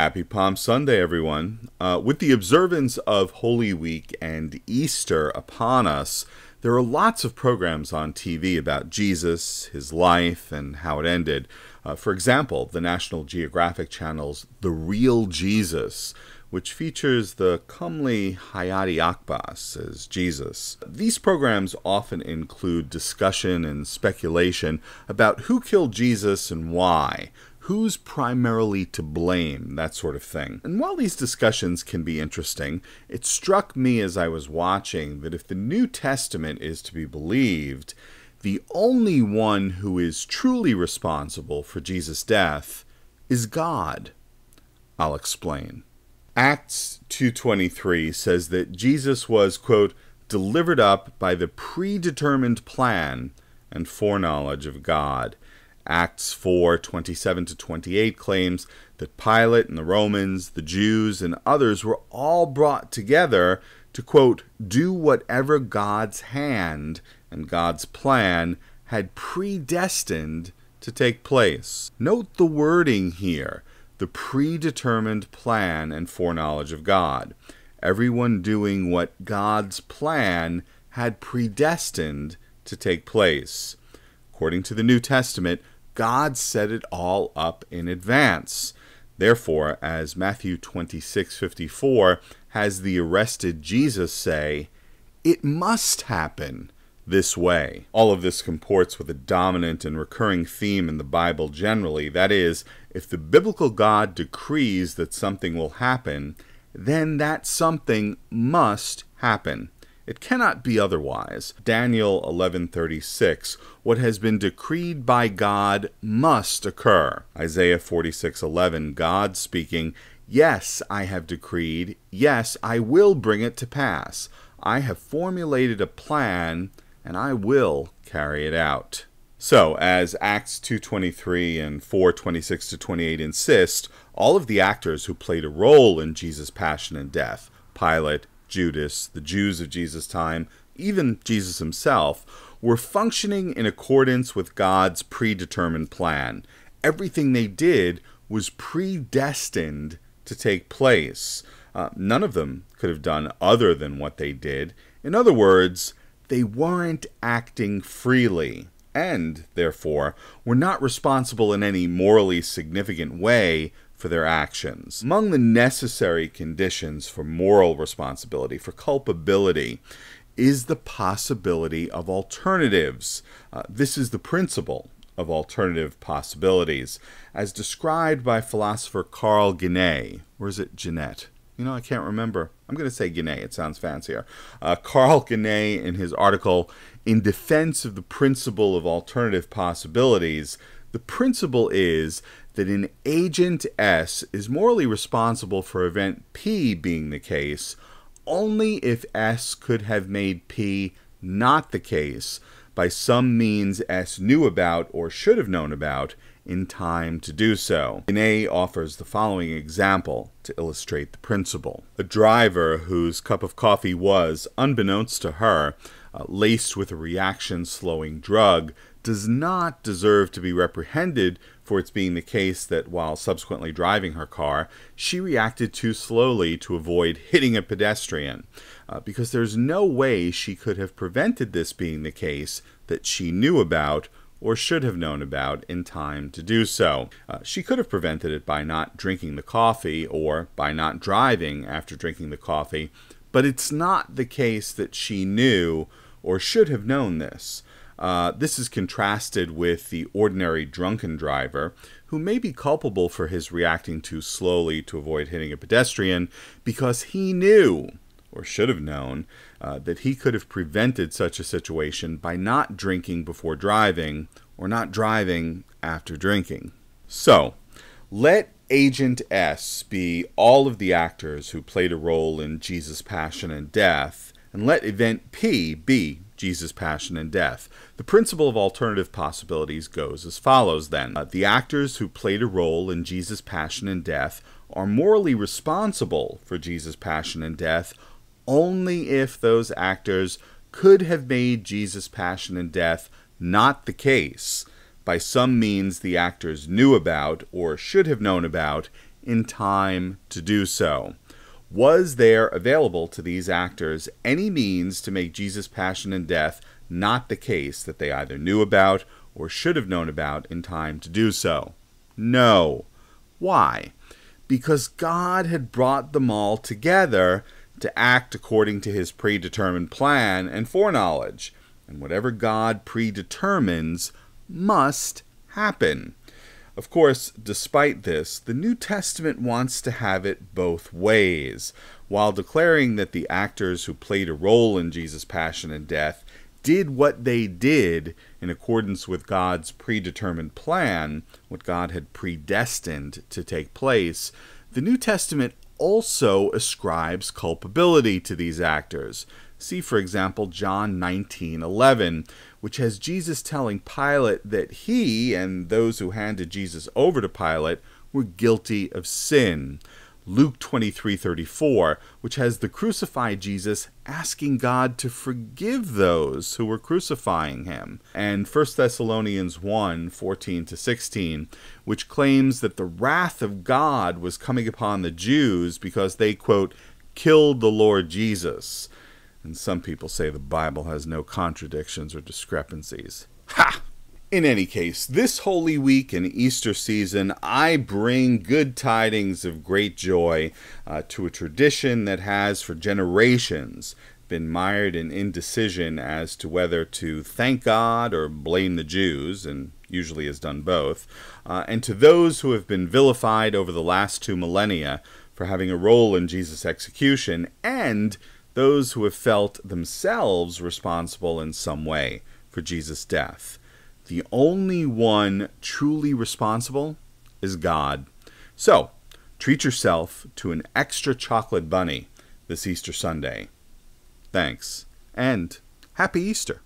Happy Palm Sunday, everyone. With the observance of Holy Week and Easter upon us, there are lots of programs on TV about Jesus, his life, and how it ended. For example, the National Geographic Channel's The Real Jesus, which features the comely Hayati Akbas as Jesus. These programs often include discussion and speculation about who killed Jesus and why, who's primarily to blame, that sort of thing. And while these discussions can be interesting, it struck me as I was watching that if the New Testament is to be believed, the only one who is truly responsible for Jesus' death is God. I'll explain. Acts 2:23 says that Jesus was, quote, delivered up by the predetermined plan and foreknowledge of God. Acts 4:27-28 claims that Pilate and the Romans, the Jews, and others were all brought together to, quote, do whatever God's hand and God's plan had predestined to take place. Note the wording here, the predetermined plan and foreknowledge of God. Everyone doing what God's plan had predestined to take place. According to the New Testament, God set it all up in advance. Therefore, as Matthew 26:54 has the arrested Jesus say, it must happen this way. All of this comports with a dominant and recurring theme in the Bible generally. That is, if the biblical God decrees that something will happen, then that something must happen. It cannot be otherwise. Daniel 11:36, what has been decreed by God must occur. Isaiah 46:11, God speaking, yes, I have decreed, yes, I will bring it to pass. I have formulated a plan, and I will carry it out. So, as Acts 2:23 and 4:26-28 insist, all of the actors who played a role in Jesus' passion and death, Pilate, Judas, the Jews of Jesus' time, even Jesus himself, were functioning in accordance with God's predetermined plan. Everything they did was predestined to take place. None of them could have done other than what they did. In other words, they weren't acting freely, and, therefore, were not responsible in any morally significant way for their actions. Among the necessary conditions for moral responsibility, for culpability, is the possibility of alternatives. This is the principle of alternative possibilities, as described by philosopher Carl Guénet. Or is it Genet? I can't remember. I'm going to say Guénet. It sounds fancier. Carl Guénet, in his article, In Defense of the Principle of Alternative Possibilities, the principle is that an agent S is morally responsible for event P being the case only if S could have made P not the case by some means S knew about or should have known about in time to do so. Guénet offers the following example to illustrate the principle. A driver whose cup of coffee was, unbeknownst to her, laced with a reaction-slowing drug does not deserve to be reprehended for its being the case that while subsequently driving her car, she reacted too slowly to avoid hitting a pedestrian, because there's no way she could have prevented this being the case that she knew about or should have known about in time to do so. She could have prevented it by not drinking the coffee or by not driving after drinking the coffee, but it's not the case that she knew or should have known this. This is contrasted with the ordinary drunken driver, who may be culpable for his reacting too slowly to avoid hitting a pedestrian because he knew, or should have known, that he could have prevented such a situation by not drinking before driving, or not driving after drinking. So, let Agent S be all of the actors who played a role in Jesus' passion and death, and let Event P be Jesus' passion and death. The principle of alternative possibilities goes as follows then. The actors who played a role in Jesus' passion and death are morally responsible for Jesus' passion and death only if those actors could have made Jesus' passion and death not the case by some means the actors knew about or should have known about in time to do so. Was there available to these actors any means to make Jesus' passion and death not the case that they either knew about or should have known about in time to do so? No. Why? Because God had brought them all together to act according to his predetermined plan and foreknowledge. And whatever God predetermines must happen. Of course, despite this, the New Testament wants to have it both ways. While declaring that the actors who played a role in Jesus' passion and death did what they did in accordance with God's predetermined plan, what God had predestined to take place, the New Testament also ascribes culpability to these actors. See, for example, John 19:11, which has Jesus telling Pilate that he and those who handed Jesus over to Pilate were guilty of sin. Luke 23:34, which has the crucified Jesus asking God to forgive those who were crucifying him. And 1 Thessalonians 1:14-16, which claims that the wrath of God was coming upon the Jews because they, quote, killed the Lord Jesus. And some people say the Bible has no contradictions or discrepancies. Ha! In any case, this Holy Week and Easter season, I bring good tidings of great joy to a tradition that has for generations been mired in indecision as to whether to thank God or blame the Jews, and usually has done both, and to those who have been vilified over the last 2 millennia for having a role in Jesus' execution, and those who have felt themselves responsible in some way for Jesus' death. The only one truly responsible is God. So, treat yourself to an extra chocolate bunny this Easter Sunday. Thanks, and Happy Easter.